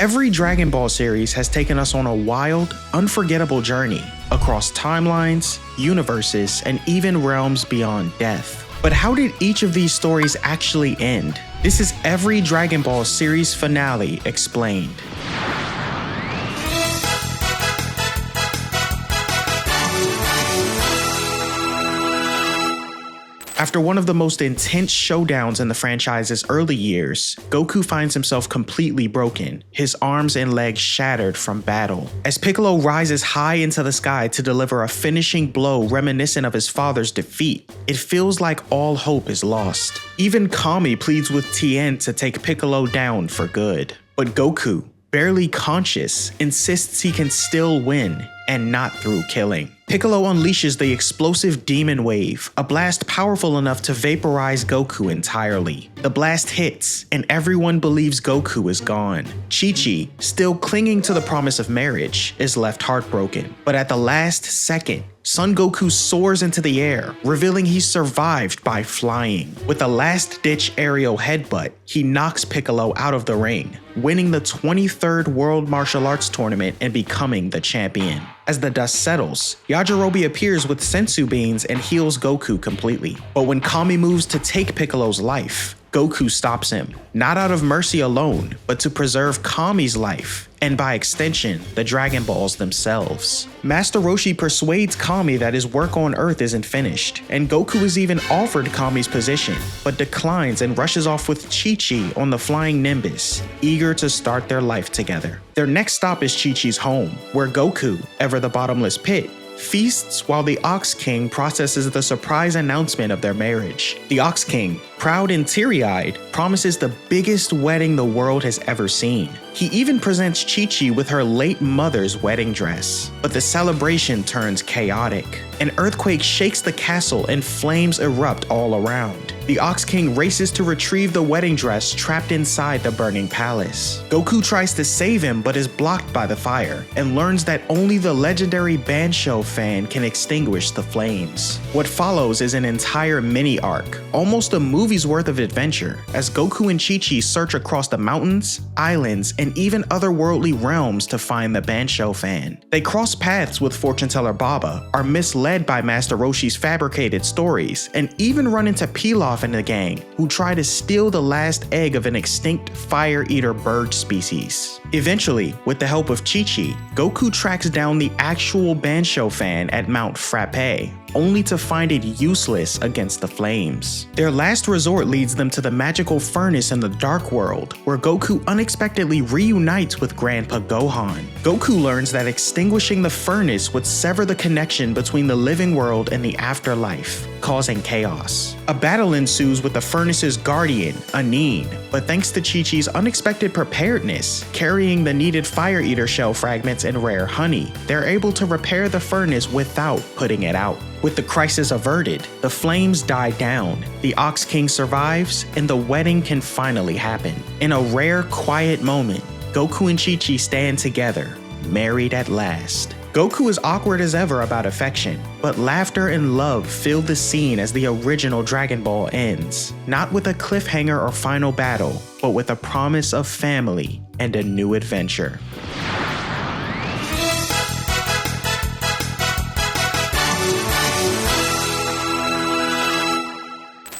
Every Dragon Ball series has taken us on a wild, unforgettable journey across timelines, universes, and even realms beyond death. But how did each of these stories actually end? This is every Dragon Ball series finale explained. After one of the most intense showdowns in the franchise's early years, Goku finds himself completely broken, his arms and legs shattered from battle. As Piccolo rises high into the sky to deliver a finishing blow reminiscent of his father's defeat, it feels like all hope is lost. Even Kami pleads with Tien to take Piccolo down for good. But Goku, barely conscious, insists he can still win, and not through killing. Piccolo unleashes the explosive Demon Wave, a blast powerful enough to vaporize Goku entirely. The blast hits, and everyone believes Goku is gone. Chi-Chi, still clinging to the promise of marriage, is left heartbroken. But at the last second, Son Goku soars into the air, revealing he survived by flying. With a last-ditch aerial headbutt, he knocks Piccolo out of the ring, winning the 23rd World Martial Arts Tournament and becoming the champion. As the dust settles, Yajirobe appears with sensu beans and heals Goku completely. But when Kami moves to take Piccolo's life, Goku stops him, not out of mercy alone, but to preserve Kami's life, and by extension, the Dragon Balls themselves. Master Roshi persuades Kami that his work on Earth isn't finished, and Goku is even offered Kami's position, but declines and rushes off with Chi-Chi on the flying Nimbus, eager to start their life together. Their next stop is Chi-Chi's home, where Goku, ever the bottomless pit, feasts while the Ox King processes the surprise announcement of their marriage. The Ox King, proud and teary-eyed, promises the biggest wedding the world has ever seen. He even presents Chi-Chi with her late mother's wedding dress. But the celebration turns chaotic. An earthquake shakes the castle and flames erupt all around. The Ox King races to retrieve the wedding dress trapped inside the burning palace. Goku tries to save him but is blocked by the fire, and learns that only the legendary Bancho fan can extinguish the flames. What follows is an entire mini-arc, almost a movie's worth of adventure, as Goku and Chi-Chi search across the mountains, islands, and even otherworldly realms to find the Bancho fan. They cross paths with fortune teller Baba, are misled by Master Roshi's fabricated stories, and even run into Pilaf and the gang, who try to steal the last egg of an extinct fire-eater bird species. Eventually, with the help of Chi-Chi, Goku tracks down the actual Bancho fan at Mount Frappe, only to find it useless against the flames. Their last resort leads them to the magical furnace in the Dark World, where Goku unexpectedly reunites with Grandpa Gohan. Goku learns that extinguishing the furnace would sever the connection between the living world and the afterlife, causing chaos. A battle ensues with the furnace's guardian, Anine, but thanks to Chi-Chi's unexpected preparedness, carrying the needed fire eater shell fragments and rare honey, they're able to repair the furnace without putting it out. With the crisis averted, the flames die down, the Ox King survives, and the wedding can finally happen. In a rare, quiet moment, Goku and Chi-Chi stand together, married at last. Goku is awkward as ever about affection, but laughter and love fill the scene as the original Dragon Ball ends, not with a cliffhanger or final battle, but with a promise of family and a new adventure.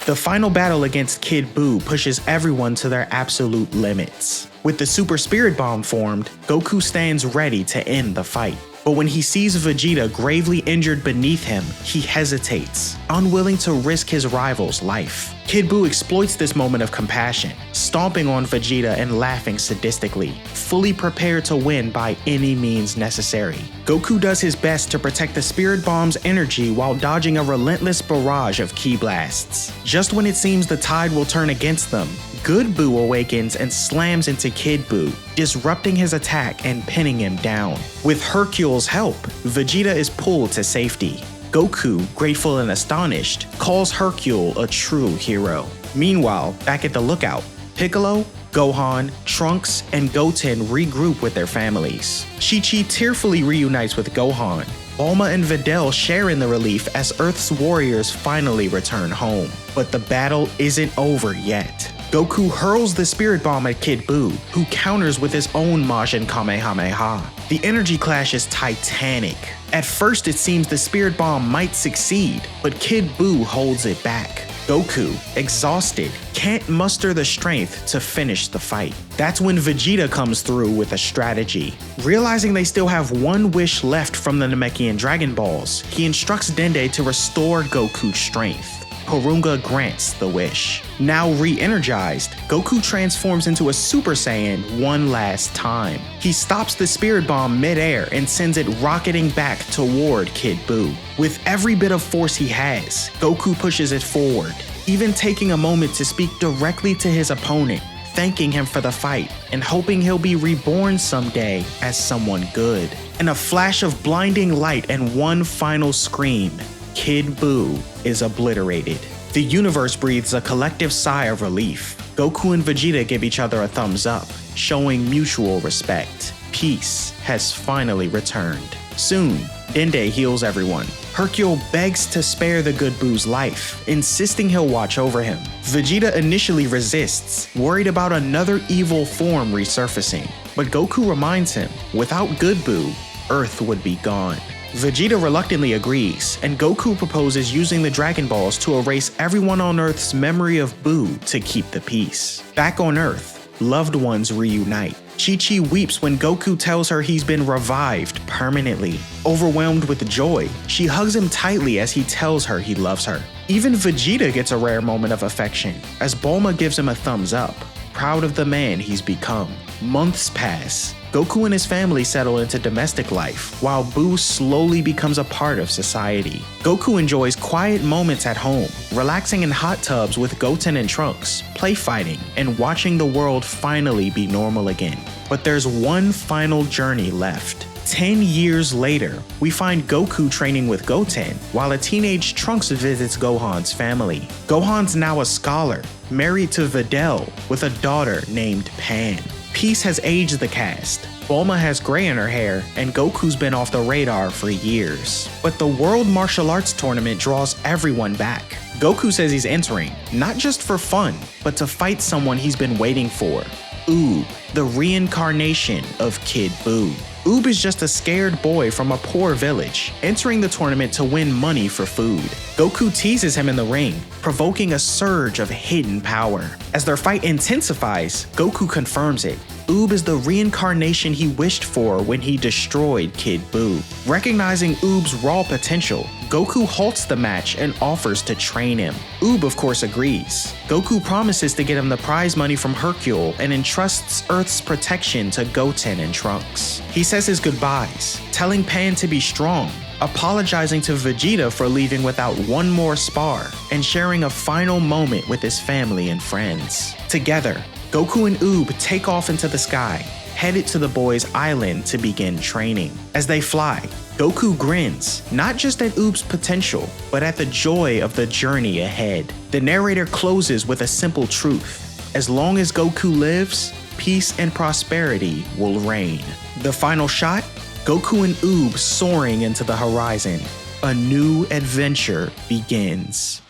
The final battle against Kid Buu pushes everyone to their absolute limits. With the Super Spirit Bomb formed, Goku stands ready to end the fight. But when he sees Vegeta gravely injured beneath him, he hesitates, unwilling to risk his rival's life. Kid Buu exploits this moment of compassion, stomping on Vegeta and laughing sadistically, fully prepared to win by any means necessary. Goku does his best to protect the Spirit Bomb's energy while dodging a relentless barrage of ki blasts. Just when it seems the tide will turn against them, Good Buu awakens and slams into Kid Buu, disrupting his attack and pinning him down. With Hercule's help, Vegeta is pulled to safety. Goku, grateful and astonished, calls Hercule a true hero. Meanwhile, back at the lookout, Piccolo, Gohan, Trunks, and Goten regroup with their families. Chi-Chi tearfully reunites with Gohan. Bulma and Videl share in the relief as Earth's warriors finally return home. But the battle isn't over yet. Goku hurls the Spirit Bomb at Kid Buu, who counters with his own Majin Kamehameha. The energy clash is titanic. At first it seems the Spirit Bomb might succeed, but Kid Buu holds it back. Goku, exhausted, can't muster the strength to finish the fight. That's when Vegeta comes through with a strategy. Realizing they still have one wish left from the Namekian Dragon Balls, he instructs Dende to restore Goku's strength. Porunga grants the wish. Now re-energized, Goku transforms into a Super Saiyan one last time. He stops the Spirit Bomb mid-air and sends it rocketing back toward Kid Buu. With every bit of force he has, Goku pushes it forward, even taking a moment to speak directly to his opponent, thanking him for the fight and hoping he'll be reborn someday as someone good. In a flash of blinding light and one final scream, Kid Buu is obliterated. The universe breathes a collective sigh of relief. Goku and Vegeta give each other a thumbs up, showing mutual respect. Peace has finally returned. Soon, Dende heals everyone. Hercule begs to spare the good Buu's life, insisting he'll watch over him. Vegeta initially resists, worried about another evil form resurfacing, but Goku reminds him, without good Buu, Earth would be gone. Vegeta reluctantly agrees, and Goku proposes using the Dragon Balls to erase everyone on Earth's memory of Buu to keep the peace. Back on Earth, loved ones reunite. Chi-Chi weeps when Goku tells her he's been revived permanently. Overwhelmed with joy, she hugs him tightly as he tells her he loves her. Even Vegeta gets a rare moment of affection, as Bulma gives him a thumbs up, proud of the man he's become. Months pass. Goku and his family settle into domestic life, while Buu slowly becomes a part of society. Goku enjoys quiet moments at home, relaxing in hot tubs with Goten and Trunks, play fighting, and watching the world finally be normal again. But there's one final journey left. 10 years later, we find Goku training with Goten, while a teenage Trunks visits Gohan's family. Gohan's now a scholar, married to Videl, with a daughter named Pan. Peace has aged the cast. Bulma has gray in her hair, and Goku's been off the radar for years. But the World Martial Arts Tournament draws everyone back. Goku says he's entering, not just for fun, but to fight someone he's been waiting for. Oob, the reincarnation of Kid Buu. Oob is just a scared boy from a poor village, entering the tournament to win money for food. Goku teases him in the ring, provoking a surge of hidden power. As their fight intensifies, Goku confirms it. Oob is the reincarnation he wished for when he destroyed Kid Buu. Recognizing Oob's raw potential, Goku halts the match and offers to train him. Oob of course agrees. Goku promises to get him the prize money from Hercule and entrusts Earth's protection to Goten and Trunks. He says his goodbyes, telling Pan to be strong, apologizing to Vegeta for leaving without one more spar, and sharing a final moment with his family and friends. Together, Goku and Oob take off into the sky, headed to the boys' island to begin training. As they fly, Goku grins, not just at Oob's potential, but at the joy of the journey ahead. The narrator closes with a simple truth: as long as Goku lives, peace and prosperity will reign. The final shot? Goku and Oob soaring into the horizon. A new adventure begins.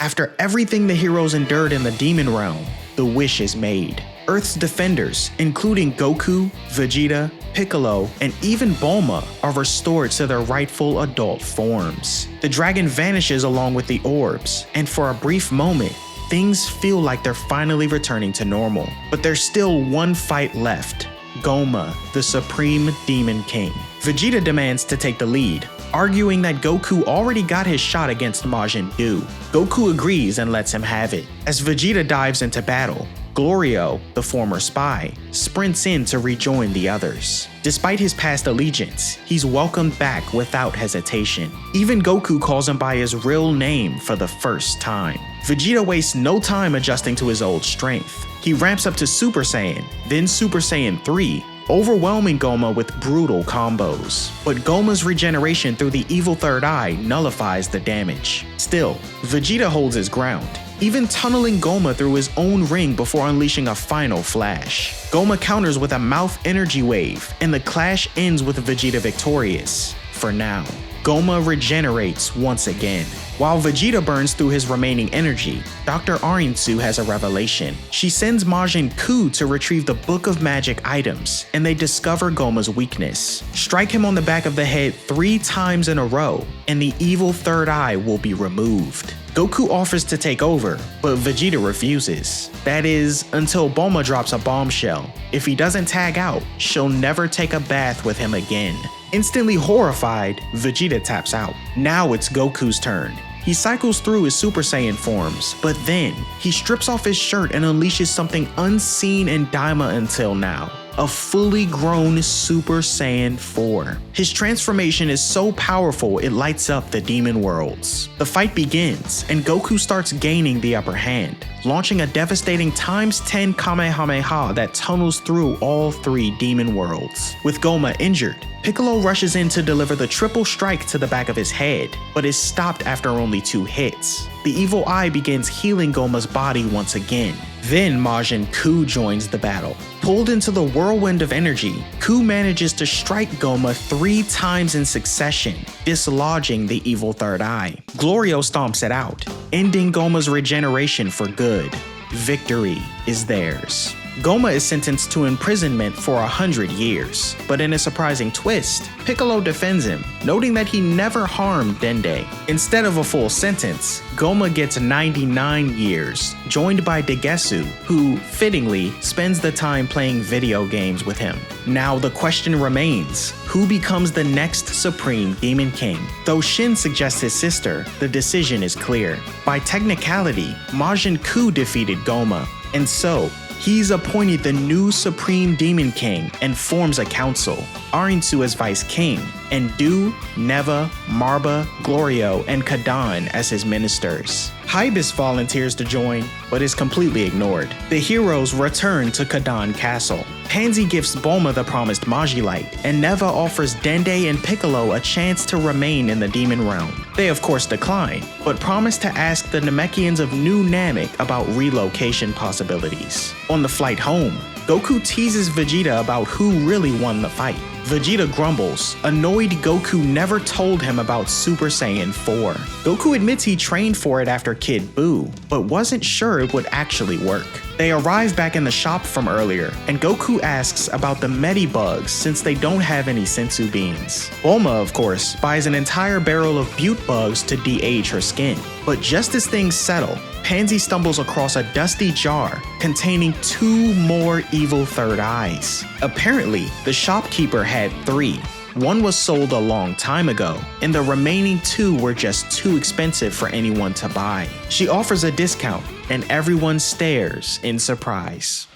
After everything the heroes endured in the Demon Realm, the wish is made. Earth's defenders, including Goku, Vegeta, Piccolo, and even Bulma, are restored to their rightful adult forms. The dragon vanishes along with the orbs, and for a brief moment, things feel like they're finally returning to normal. But there's still one fight left: Goma, the Supreme Demon King. Vegeta demands to take the lead, arguing that Goku already got his shot against Majin Buu. Goku agrees and lets him have it. As Vegeta dives into battle, Glorio, the former spy, sprints in to rejoin the others. Despite his past allegiance, he's welcomed back without hesitation. Even Goku calls him by his real name for the first time. Vegeta wastes no time adjusting to his old strength. He ramps up to Super Saiyan, then Super Saiyan 3, overwhelming Goma with brutal combos. But Goma's regeneration through the evil third eye nullifies the damage. Still, Vegeta holds his ground. even tunneling Goma through his own ring before unleashing a final flash. Goma counters with a mouth energy wave, and the clash ends with Vegeta victorious. For now. Goma regenerates once again. While Vegeta burns through his remaining energy, Dr. Arinsu has a revelation. She sends Majin Ku to retrieve the Book of Magic items, and they discover Goma's weakness. Strike him on the back of the head 3 times in a row, and the evil third eye will be removed. Goku offers to take over, but Vegeta refuses. That is, until Bulma drops a bombshell. If he doesn't tag out, she'll never take a bath with him again. Instantly horrified, Vegeta taps out. Now it's Goku's turn. He cycles through his Super Saiyan forms, but then he strips off his shirt and unleashes something unseen in Daima until now. A fully grown Super Saiyan 4. His transformation is so powerful it lights up the demon worlds. The fight begins, and Goku starts gaining the upper hand, launching a devastating ×10 Kamehameha that tunnels through all 3 demon worlds. With Goma injured, Piccolo rushes in to deliver the triple strike to the back of his head, but is stopped after only 2 hits. The evil eye begins healing Goma's body once again. Then Majin Ku joins the battle. Pulled into the whirlwind of energy, Ku manages to strike Goma 3 times in succession, dislodging the evil third eye. Glorio stomps it out, ending Goma's regeneration for good. Victory is theirs. Goma is sentenced to imprisonment for 100 years, but in a surprising twist, Piccolo defends him, noting that he never harmed Dende. Instead of a full sentence, Goma gets 99 years, joined by Degesu, who, fittingly, spends the time playing video games with him. Now the question remains, who becomes the next Supreme Demon King? Though Shin suggests his sister, the decision is clear. By technicality, Majin Ku defeated Goma, and so, he's appointed the new Supreme Demon King and forms a council. Arinsu as Vice King, and Du, Neva, Marba, Glorio, and Kadan as his ministers. Hybis volunteers to join, but is completely ignored. The heroes return to Kadan Castle. Pansy gives Bulma the promised Magilite, and Neva offers Dende and Piccolo a chance to remain in the demon realm. They of course decline, but promise to ask the Namekians of New Namek about relocation possibilities. On the flight home, Goku teases Vegeta about who really won the fight. Vegeta grumbles, annoyed Goku never told him about Super Saiyan 4. Goku admits he trained for it after Kid Buu, but wasn't sure it would actually work. They arrive back in the shop from earlier, and Goku asks about the Medibugs since they don't have any sensu beans. Bulma, of course, buys an entire barrel of Butte bugs to de-age her skin. But just as things settle, Pansy stumbles across a dusty jar containing 2 more evil third eyes. Apparently, the shopkeeper had 3. One was sold a long time ago, and the remaining 2 were just too expensive for anyone to buy. She offers a discount, and everyone stares in surprise.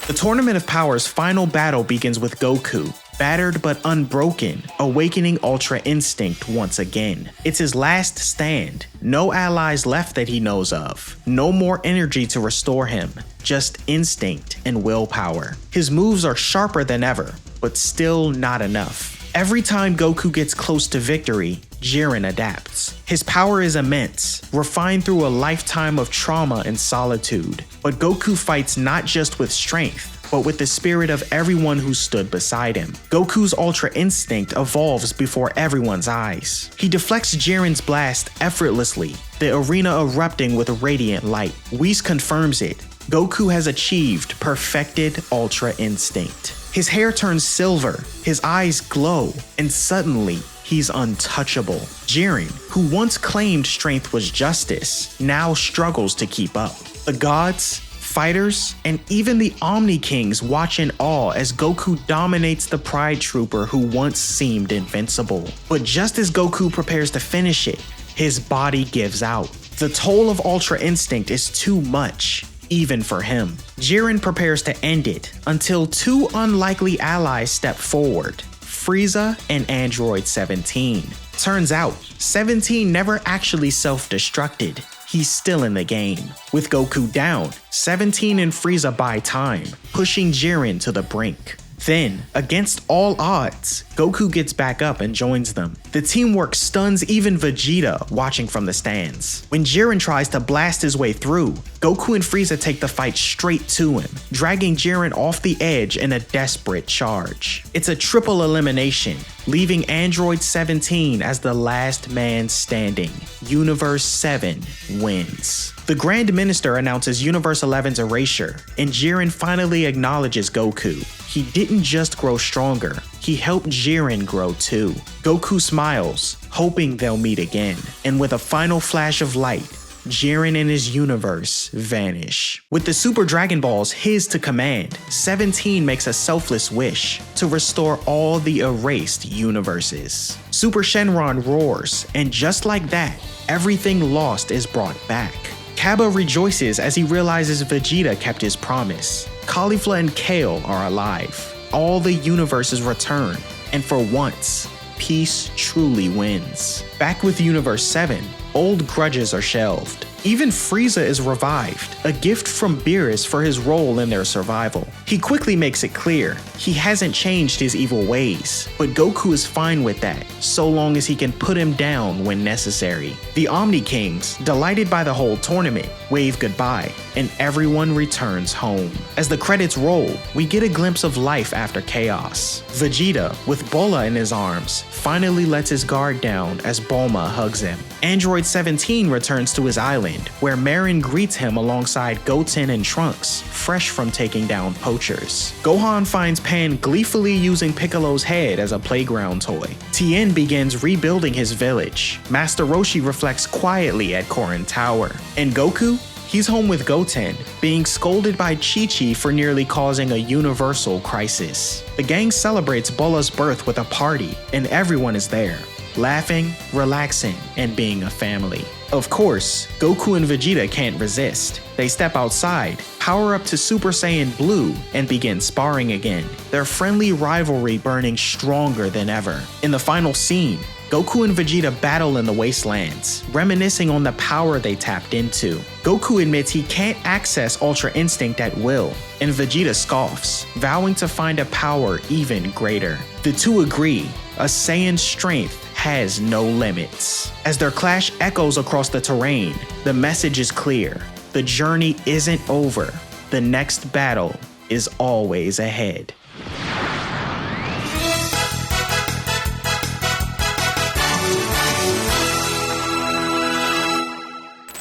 The Tournament of Power's final battle begins with Goku, battered but unbroken, awakening Ultra Instinct once again. It's his last stand, no allies left that he knows of, no more energy to restore him, just instinct and willpower. His moves are sharper than ever, but still not enough. Every time Goku gets close to victory, Jiren adapts. His power is immense, refined through a lifetime of trauma and solitude. But Goku fights not just with strength, but with the spirit of everyone who stood beside him. Goku's Ultra Instinct evolves before everyone's eyes. He deflects Jiren's blast effortlessly, the arena erupting with radiant light. Whis confirms it. Goku has achieved perfected Ultra Instinct. His hair turns silver, his eyes glow, and suddenly, he's untouchable. Jiren, who once claimed strength was justice, now struggles to keep up. The gods, fighters, and even the Omni Kings watch in awe as Goku dominates the Pride Trooper who once seemed invincible. But just as Goku prepares to finish it, his body gives out. The toll of Ultra Instinct is too much, even for him. Jiren prepares to end it until 2 unlikely allies step forward, Frieza and Android 17. Turns out, 17 never actually self-destructed. He's still in the game. With Goku down, 17 and Frieza buy time, pushing Jiren to the brink. Then, against all odds, Goku gets back up and joins them. The teamwork stuns even Vegeta watching from the stands. When Jiren tries to blast his way through, Goku and Frieza take the fight straight to him, dragging Jiren off the edge in a desperate charge. It's a triple elimination, leaving Android 17 as the last man standing. Universe 7 wins. The Grand Minister announces Universe 11's erasure, and Jiren finally acknowledges Goku. He didn't just grow stronger, he helped Jiren grow too. Goku smiles, hoping they'll meet again, and with a final flash of light, Jiren and his universe vanish. With the Super Dragon Balls his to command, 17 makes a selfless wish to restore all the erased universes. Super Shenron roars, and just like that, everything lost is brought back. Kaba rejoices as he realizes Vegeta kept his promise. Caulifla and Kale are alive. All the universes return, and for once, peace truly wins. Back with Universe 7, old grudges are shelved. Even Frieza is revived, a gift from Beerus for his role in their survival. He quickly makes it clear he hasn't changed his evil ways, but Goku is fine with that, so long as he can put him down when necessary. The Omni Kings, delighted by the whole tournament, wave goodbye, and everyone returns home. As the credits roll, we get a glimpse of life after chaos. Vegeta, with Bola in his arms, finally lets his guard down as Bulma hugs him. Android 17 returns to his island, where Marin greets him alongside Goten and Trunks, fresh from taking down poachers. Gohan finds Pan gleefully using Piccolo's head as a playground toy. Tien begins rebuilding his village. Master Roshi reflects quietly at Korin Tower. And Goku? He's home with Goten, being scolded by Chi-Chi for nearly causing a universal crisis. The gang celebrates Bola's birth with a party, and everyone is there, laughing, relaxing, and being a family. Of course, Goku and Vegeta can't resist. They step outside, power up to Super Saiyan Blue, and begin sparring again, their friendly rivalry burning stronger than ever. In the final scene, Goku and Vegeta battle in the wastelands, reminiscing on the power they tapped into. Goku admits he can't access Ultra Instinct at will, and Vegeta scoffs, vowing to find a power even greater. The two agree, a Saiyan's strength has no limits. As their clash echoes across the terrain, the message is clear. The journey isn't over. The next battle is always ahead.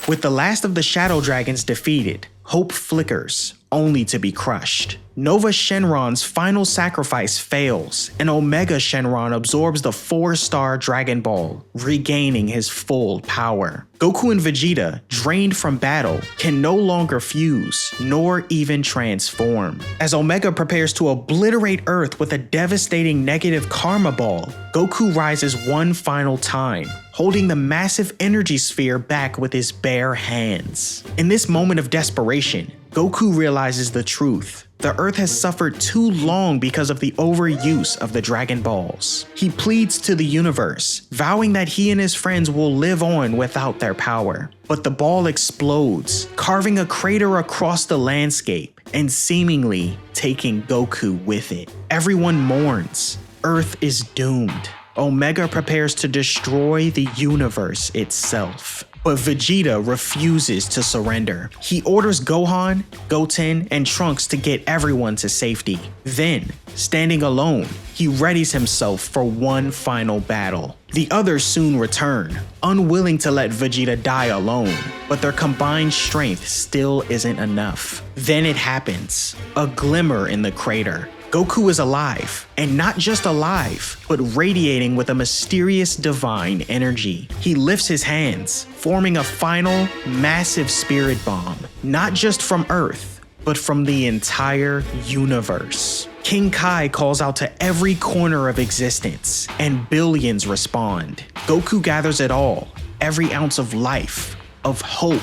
With the last of the Shadow Dragons defeated, hope flickers, only to be crushed. Nova Shenron's final sacrifice fails, and Omega Shenron absorbs the 4-star Dragon Ball, regaining his full power. Goku and Vegeta, drained from battle, can no longer fuse, nor even transform. As Omega prepares to obliterate Earth with a devastating negative Karma Ball, Goku rises one final time, holding the massive energy sphere back with his bare hands. In this moment of desperation, Goku realizes the truth. The Earth has suffered too long because of the overuse of the Dragon Balls. He pleads to the universe, vowing that he and his friends will live on without their power. But the ball explodes, carving a crater across the landscape, and seemingly taking Goku with it. Everyone mourns. Earth is doomed. Omega prepares to destroy the universe itself. But Vegeta refuses to surrender. He orders Gohan, Goten, and Trunks to get everyone to safety. Then, standing alone, he readies himself for one final battle. The others soon return, unwilling to let Vegeta die alone, but their combined strength still isn't enough. Then it happens, a glimmer in the crater. Goku is alive, and not just alive, but radiating with a mysterious divine energy. He lifts his hands, forming a final, massive spirit bomb, not just from Earth, but from the entire universe. King Kai calls out to every corner of existence, and billions respond. Goku gathers it all, every ounce of life, of hope,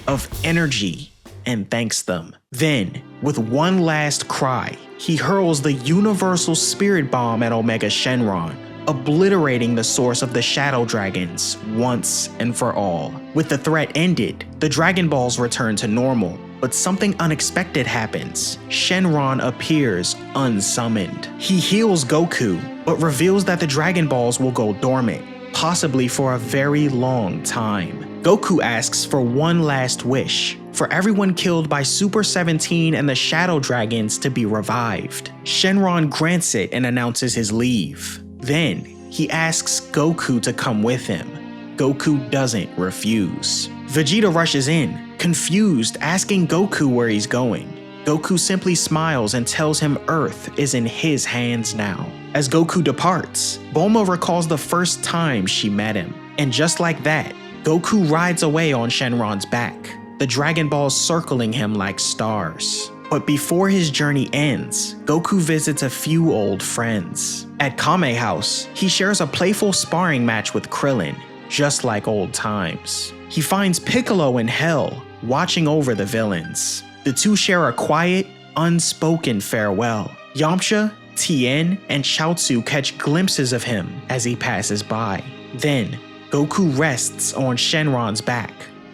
of energy, and thanks them. Then, with one last cry, he hurls the universal spirit bomb at Omega Shenron, obliterating the source of the Shadow Dragons once and for all. With the threat ended, the Dragon Balls return to normal, But something unexpected happens. Shenron appears unsummoned. He heals Goku, but reveals that the Dragon Balls will go dormant, possibly for a very long time. Goku asks for one last wish, for everyone killed by Super 17 and the Shadow Dragons to be revived. Shenron grants it and announces his leave. Then, he asks Goku to come with him. Goku doesn't refuse. Vegeta rushes in, confused, asking Goku where he's going. Goku simply smiles and tells him Earth is in his hands now. As Goku departs, Bulma recalls the first time she met him. And just like that, Goku rides away on Shenron's back, the Dragon Balls circling him like stars. But before his journey ends, Goku visits a few old friends. At Kame House, he shares a playful sparring match with Krillin, just like old times. He finds Piccolo in Hell, watching over the villains. The two share a quiet, unspoken farewell. Yamcha, Tien, and Chaozu catch glimpses of him as he passes by. Then, Goku rests on Shenron's back,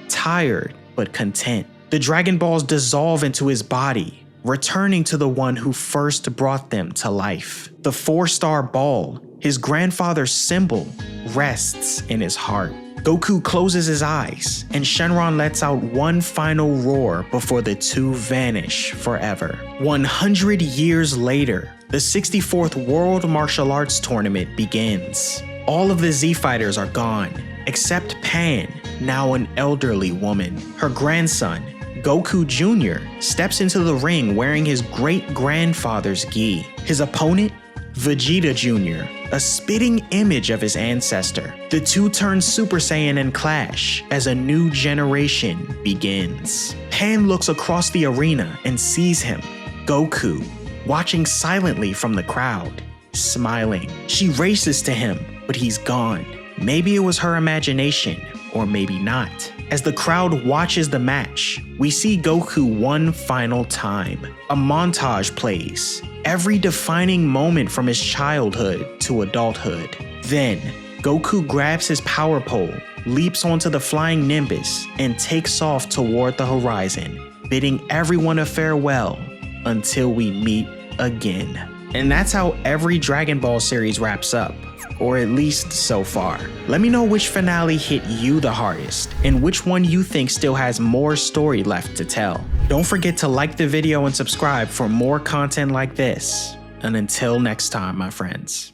tired but content. The Dragon Balls dissolve into his body, returning to the one who first brought them to life. The 4-star ball, his grandfather's symbol, rests in his heart. Goku closes his eyes, and Shenron lets out one final roar before the two vanish forever. 100 years later, the 64th World Martial Arts Tournament begins. All of the Z-Fighters are gone, except Pan, now an elderly woman. Her grandson, Goku Jr., steps into the ring wearing his great-grandfather's gi. His opponent, Vegeta Jr., a spitting image of his ancestor. The two turn Super Saiyan and clash as a new generation begins. Pan looks across the arena and sees him, Goku, watching silently from the crowd, smiling. She races to him, but he's gone. Maybe it was her imagination, or maybe not. As the crowd watches the match, we see Goku one final time. A montage plays, every defining moment from his childhood to adulthood. Then, Goku grabs his power pole, leaps onto the flying Nimbus, and takes off toward the horizon, bidding everyone a farewell until we meet again. And that's how every Dragon Ball series wraps up, or at least so far. Let me know which finale hit you the hardest, and which one you think still has more story left to tell. Don't forget to like the video and subscribe for more content like this. And until next time, my friends.